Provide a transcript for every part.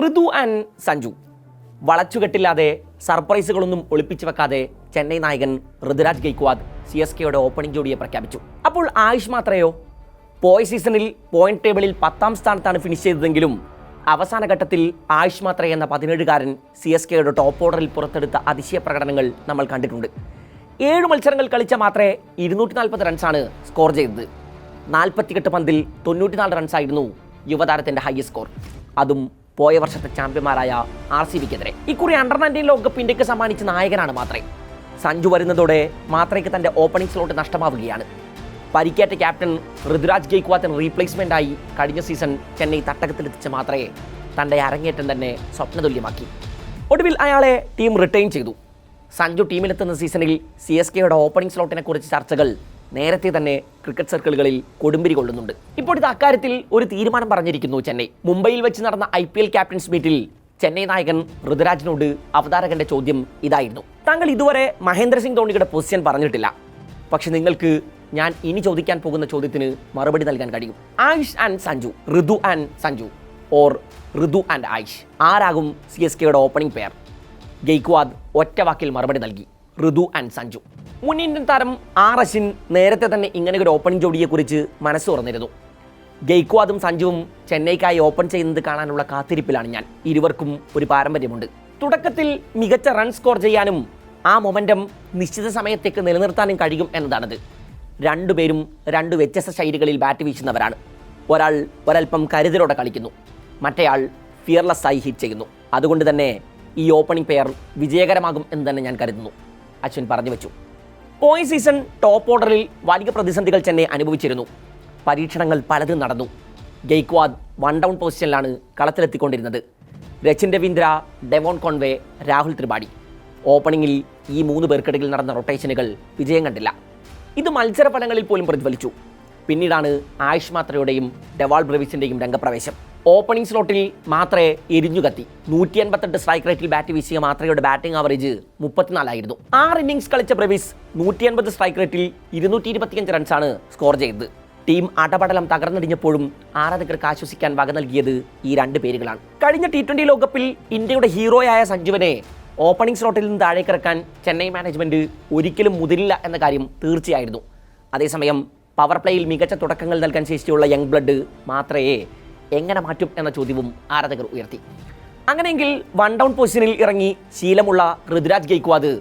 ഋതു and Sanju വളച്ചുകെട്ടില്ലാതെ സർപ്രൈസുകളൊന്നും ഒളിപ്പിച്ചു വെക്കാതെ ചെന്നൈ നായകൻ ഋതുരാജ് ഗെയ്ക്വാദ് CSKയുടെ ഓപ്പണിംഗ് ജോഡിയെ പ്രഖ്യാപിച്ചു. അപ്പോൾ ആയുഷ് മാത്രയോ? പോയ സീസണിൽ പോയിന്റ് ടേബിളിൽ 10ാം സ്ഥാനത്താണ് ഫിനിഷ് ചെയ്തതെങ്കിലും അവസാന ഘട്ടത്തിൽ ആയുഷ് മാത്രേ എന്ന 17കാരൻ CSKയുടെ ടോപ്പ് ഓർഡറിൽ പുറത്തെടുത്ത അതിശയ പ്രകടനങ്ങൾ നമ്മൾ കണ്ടിട്ടുണ്ട്. 7 മത്സരങ്ങൾ കളിച്ച മാത്രമേ 240 റൺസാണ് സ്കോർ ചെയ്തത്. 48 പന്തിൽ 94 റൺസായിരുന്നു യുവതാരത്തിൻ്റെ ഹൈയസ്റ്റ് സ്കോർ, അതും പോയ വർഷത്തെ ചാമ്പ്യന്മാരായ RCBക്കെതിരെ. ഇക്കുറി അണ്ടർ-19 ലോകകപ്പ് ഇന്ത്യക്ക് സമ്മാനിച്ച നായകനാണ് മാത്രേ. സഞ്ജു വരുന്നതോടെ മാത്രയ്ക്ക് തൻ്റെ ഓപ്പണിംഗ് സ്ലോട്ട് നഷ്ടമാവുകയാണ്. പരിക്കേറ്റ ക്യാപ്റ്റൻ ഋതുരാജ് ഗെയ്ക്വാദിന് റീപ്ലേസ്മെൻ്റായി കഴിഞ്ഞ സീസൺ ചെന്നൈ തട്ടകത്തിലെത്തിച്ച മാത്രയെ തൻ്റെ അരങ്ങേറ്റം തന്നെ സ്വപ്നതുല്യമാക്കി. ഒടുവിൽ അയാളെ ടീം റിട്ടൈൻ ചെയ്തു. സഞ്ജു ടീമിലെത്തുന്ന സീസണിൽ CSKയുടെ ഓപ്പണിംഗ് സ്ലോട്ടിനെ കുറിച്ച് ചർച്ചകൾ നേരത്തെ തന്നെ ക്രിക്കറ്റ് സർക്കിളുകളിൽ കൊടുമ്പിരി കൊള്ളുന്നുണ്ട്. ഇപ്പോഴത്തെ അക്കാര്യത്തിൽ ഒരു തീരുമാനം പറഞ്ഞിരിക്കുന്നു ചെന്നൈ. മുംബൈയിൽ വെച്ച് നടന്ന IPL ക്യാപ്റ്റൻസ് മീറ്റിൽ ചെന്നൈ നായകൻ ഋതുരാജിനോട് അവതാരകന്റെ ചോദ്യം ഇതായിരുന്നു: താങ്കൾ ഇതുവരെ മഹേന്ദ്ര സിംഗ് ധോണിയുടെ പൊസിഷൻ പറഞ്ഞിട്ടില്ല, പക്ഷെ നിങ്ങൾക്ക് ഞാൻ ഇനി ചോദിക്കാൻ പോകുന്ന ചോദ്യത്തിന് മറുപടി നൽകാൻ കഴിയും. Ayush and Sanju, Rutu and Sanju, or Rutu and Ayush, ആരാകും CSKയുടെ ഓപ്പണിംഗ് പെയർ? ഗെയ്ക്വാദ് ഒറ്റ വാക്കിൽ മറുപടി നൽകി: ഋതു ആൻഡ് സഞ്ജു. മുൻ ഇന്ത്യൻ താരം അശ്വിൻ നേരത്തെ തന്നെ ഇങ്ങനെ ഒരു ഓപ്പണിംഗ് ജോഡിയെക്കുറിച്ച് മനസ്സ് തുറന്നിരുന്നു. ഗെയ്ക്വാദും സഞ്ജുവും ചെന്നൈക്കായി ഓപ്പൺ ചെയ്യുന്നത് കാണാനുള്ള കാത്തിരിപ്പിലാണ് ഞാൻ. ഇരുവർക്കും ഒരു പാരമ്പര്യമുണ്ട്. തുടക്കത്തിൽ മികച്ച റൺ സ്കോർ ചെയ്യാനും ആ മൊമെൻറ്റം നിശ്ചിത സമയത്തേക്ക് നിലനിർത്താനും കഴിയും എന്നതാണത്. രണ്ടുപേരും 2 വ്യത്യസ്ത ശൈലികളിൽ ബാറ്റ് വീശുന്നവരാണ്. ഒരാൾ ഒരൽപ്പം കരുതലോടെ കളിക്കുന്നു, മറ്റേയാൾ ഫിയർലെസ്സായി ഹിറ്റ് ചെയ്യുന്നു. അതുകൊണ്ട് തന്നെ ഈ ഓപ്പണിംഗ് പെയർ വിജയകരമാകും എന്ന് തന്നെ ഞാൻ കരുതുന്നു, അശ്വിൻ പറഞ്ഞു വെച്ചു. പോയ സീസൺ ടോപ്പ് ഓർഡറിൽ വലിയ പ്രതിസന്ധികൾ ചെന്നൈ അനുഭവിച്ചിരുന്നു. പരീക്ഷണങ്ങൾ പലതും നടന്നു. ഗെയ്ക്വാദ് 1 ഡൗൺ പൊസിഷനിലാണ് കളത്തിലെത്തിക്കൊണ്ടിരുന്നത്. Rachin Ravindra, Devon Conway, Rahul Tripathi. ഓപ്പണിംഗിൽ ഈ 3 പേർക്കിടയിൽ നടന്ന റൊട്ടേഷനുകൾ വിജയം കണ്ടില്ല. ഇത് മത്സരഫലങ്ങളിൽ പോലും പ്രതിഫലിച്ചു. പിന്നീടാണ് ആയുഷ് മാത്രയുടെയും ഡെവാൾ ബ്രെവിസിൻ്റെയും രംഗപ്രവേശം. ഓപ്പണിംഗ് സ്ലോട്ടിൽ മാത്രേ എരിഞ്ഞുകത്തി. 188 സ്ട്രൈക്ക് റേറ്റിൽ ബാറ്റ് വീശിയ മാത്രയുടെ ബാറ്റിംഗ് ആവറേജ് 34 ആയിരുന്നു. 6 ഇന്നിംഗ്സ് കളിച്ച ബ്രെവിസ് 180 സ്ട്രൈക്ക് റേറ്റിൽ 225 റൺസാണ് സ്കോർ ചെയ്തത്. ടീം അടപടലം തകർന്നടിഞ്ഞപ്പോഴും ആരാധകർക്ക് ആശ്വസിക്കാൻ വക നൽകിയത് ഈ 2 പേരുകളാണ്. കഴിഞ്ഞ T20 ലോകകപ്പിൽ ഇന്ത്യയുടെ ഹീറോയായ സഞ്ജുവിനെ ഓപ്പണിംഗ് സ്ലോട്ടിൽ നിന്ന് താഴേക്കിറക്കാൻ ചെന്നൈ മാനേജ്മെൻറ്റ് ഒരിക്കലും മുതിരില്ല എന്ന കാര്യം തീർച്ചയായിരുന്നു. അതേസമയം പവർ പ്ലേയിൽ മികച്ച തുടക്കങ്ങൾ നൽകാൻ ശേഷിയുള്ള യങ് ബ്ലഡ് മാത്രയെ എങ്ങനെ മാറ്റും എന്ന ചോദ്യവും ആരാധകർ ഉയർത്തി. അങ്ങനെയെങ്കിൽ 1 ഡൗൺ പൊസിഷനിൽ ഇറങ്ങി ശീലമുള്ള ഋതുരാജ് ഗെയ്ക്വാദ്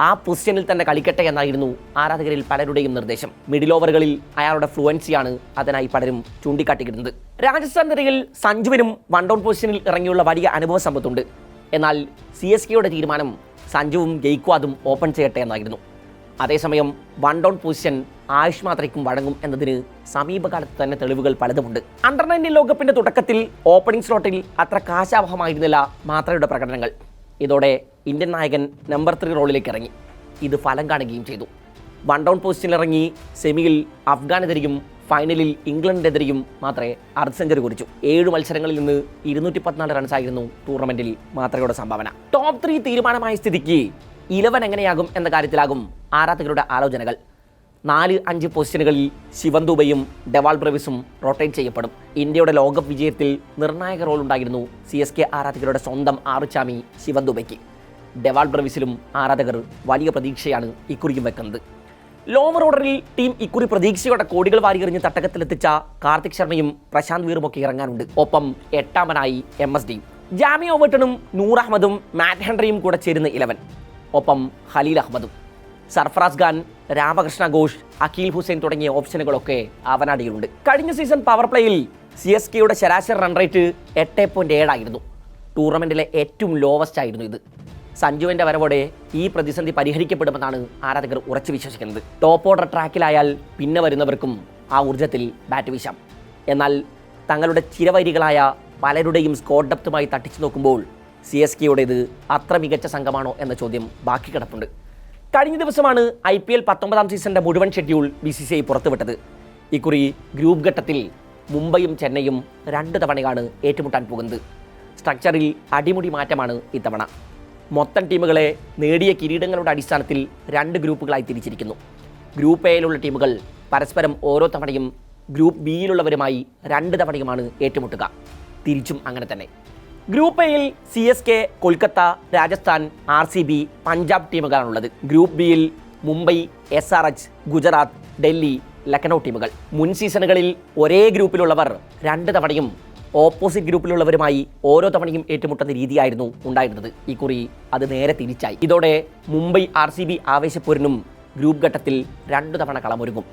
ആ പൊസിഷനിൽ തന്നെ കളിക്കട്ടെ എന്നായിരുന്നു ആരാധകരിൽ പലരുടെയും നിർദ്ദേശം. മിഡിൽ ഓവറുകളിൽ അയാളുടെ ഫ്ലുവൻസിയാണ് അതിനായി പലരും ചൂണ്ടിക്കാട്ടിയിരുന്നത്. രാജസ്ഥാൻ നിരയിൽ സഞ്ജുവിനും 1 ഡൗൺ പൊസിഷനിൽ ഇറങ്ങിയുള്ള വലിയ അനുഭവ സമ്പത്തുണ്ട്. എന്നാൽ CSKയുടെ തീരുമാനം സഞ്ജുവും ഗെയ്ക്വാദും ഓപ്പൺ ചെയ്യട്ടെ എന്നായിരുന്നു. അതേസമയം 1 ഡൗൺ പൊസിഷൻ ആയുഷ് മാത്രയ്ക്കും വഴങ്ങും എന്നതിന് സമീപകാലത്ത് തന്നെ തെളിവുകൾ പലതുമുണ്ട്. അണ്ടർ-19 ലോകകപ്പിന്റെ തുടക്കത്തിൽ ഓപ്പണിംഗ് സ്ലോട്ടിൽ അത്ര കാശാവഹമായിരുന്നില്ല മാത്രയുടെ പ്രകടനങ്ങൾ. ഇതോടെ ഇന്ത്യൻ നായകൻ നമ്പർ 3 റോളിലേക്ക് ഇറങ്ങി. ഇത് ഫലം കാണുകയും ചെയ്തു. 1 ഡൗൺ പൊസിഷനിൽ ഇറങ്ങി സെമിയിൽ അഫ്ഗാനെതിരെയും ഫൈനലിൽ ഇംഗ്ലണ്ടിനെതിരെയും മാത്രമേ അർദ്ധ സെഞ്ചുറി കുറിച്ചു. 7 മത്സരങ്ങളിൽ നിന്ന് 214 റൺസായിരുന്നു ടൂർണമെന്റിൽ മാത്രയുടെ സംഭാവന. ടോപ്പ് 3 തീരുമാനമായ സ്ഥിതിക്ക് 11 എങ്ങനെയാകും എന്ന കാര്യത്തിലാകും ആരാധകരുടെ ആലോചനകൾ. 4-5 പൊസിഷനുകളിൽ ശിവൻ ദുബെയും ഡെവാൾ ബ്രെവിസും റൊട്ടേറ്റ് ചെയ്യപ്പെടും. ഇന്ത്യയുടെ ലോകകപ്പ് വിജയത്തിൽ നിർണായക റോൾ ഉണ്ടായിരുന്നു CSK ആരാധകരുടെ സ്വന്തം ആറുചാമി ശിവൻ ദുബെയ്ക്ക്. ഡെവാൾ ബ്രെവിസിലും ആരാധകർ വലിയ പ്രതീക്ഷയാണ് ഇക്കുറിയും വെക്കുന്നത്. ലോവർ ഓർഡറിൽ ടീം ഇക്കുറി പ്രതീക്ഷയോടെ കോടികൾ വാരിയെറിഞ്ഞ് തട്ടകത്തിലെത്തിച്ച കാർത്തിക് ശർമ്മയും പ്രശാന്ത് വീറുമൊക്കെ ഇറങ്ങാനുണ്ട്. ഒപ്പം 8ാമനായി MSD, ജാമി ഓവർട്ടണും നൂർ അഹമ്മദും മാറ്റ് ഹെൻറിയും കൂടെ ചേരുന്ന 11. ഒപ്പം ഖലീൽ അഹമ്മദും, സർഫറാസ് ഖാൻ, രാമകൃഷ്ണ ഘോഷ്, അഖീൽ ഹുസൈൻ തുടങ്ങിയ ഓപ്ഷനുകളൊക്കെ അവനാടിയിലുണ്ട്. കഴിഞ്ഞ സീസൺ പവർ പ്ലേയിൽ CSKയുടെ ശരാശരി റൺ റേറ്റ് 8.7 ആയിരുന്നു. ടൂർണമെന്റിലെ ഏറ്റവും ലോവസ്റ്റ് ആയിരുന്നു ഇത്. സഞ്ജുവിൻ്റെ വരവോടെ ഈ പ്രതിസന്ധി പരിഹരിക്കപ്പെടുമെന്നാണ് ആരാധകർ ഉറച്ചു വിശ്വസിക്കുന്നത്. ടോപ്പ് ഓർഡർ ട്രാക്കിലായാൽ പിന്നെ വരുന്നവർക്കും ആ ഊർജ്ജത്തിൽ ബാറ്റ് വീശാം. എന്നാൽ തങ്ങളുടെ ചിരവൈരികളായ പലരുടെയും സ്കോർ ഡെപ്തുമായി തട്ടിച്ചു നോക്കുമ്പോൾ CSKയുടേത് അത്ര മികച്ച സംഘമാണോ എന്ന ചോദ്യം ബാക്കി കിടപ്പുണ്ട്. കഴിഞ്ഞ ദിവസമാണ് IPL 19ാം സീസണിൻ്റെ മുഴുവൻ ഷെഡ്യൂൾ BCCI പുറത്തുവിട്ടത്. ഇക്കുറി ഗ്രൂപ്പ് ഘട്ടത്തിൽ മുംബൈയും ചെന്നൈയും 2 തവണയാണ് ഏറ്റുമുട്ടാൻ പോകുന്നത്. സ്ട്രക്ചറിൽ അടിമുടി മാറ്റമാണ് ഇത്തവണ. മൊത്തം ടീമുകളെ നേടിയ കിരീടങ്ങളുടെ അടിസ്ഥാനത്തിൽ 2 ഗ്രൂപ്പുകളായി തിരിച്ചിരിക്കുന്നു. ഗ്രൂപ്പ് എയിലുള്ള ടീമുകൾ പരസ്പരം ഓരോ തവണയും ഗ്രൂപ്പ് ബിയിലുള്ളവരുമായി 2 തവണയുമാണ് ഏറ്റുമുട്ടുക. തിരിച്ചും അങ്ങനെ തന്നെ. ഗ്രൂപ്പ് എയിൽ CSK, കൊൽക്കത്ത, രാജസ്ഥാൻ, RCB, പഞ്ചാബ് ടീമുകളാണുള്ളത്. ഗ്രൂപ്പ് ബിയിൽ മുംബൈ, SRH, ഗുജറാത്ത്, ഡൽഹി, ലക്നൗ ടീമുകൾ. മുൻ സീസണുകളിൽ ഒരേ ഗ്രൂപ്പിലുള്ളവർ 2 തവണയും ഓപ്പോസിറ്റ് ഗ്രൂപ്പിലുള്ളവരുമായി ഓരോ തവണയും ഏറ്റുമുട്ടുന്ന രീതിയായിരുന്നു ഉണ്ടായിരുന്നത്. ഇക്കുറി അത് നേരെ തിരിച്ചായി. ഇതോടെ മുംബൈ RCB ആവേശപ്പോരിനും ഗ്രൂപ്പ് ഘട്ടത്തിൽ 2 തവണ കളമൊരുങ്ങും.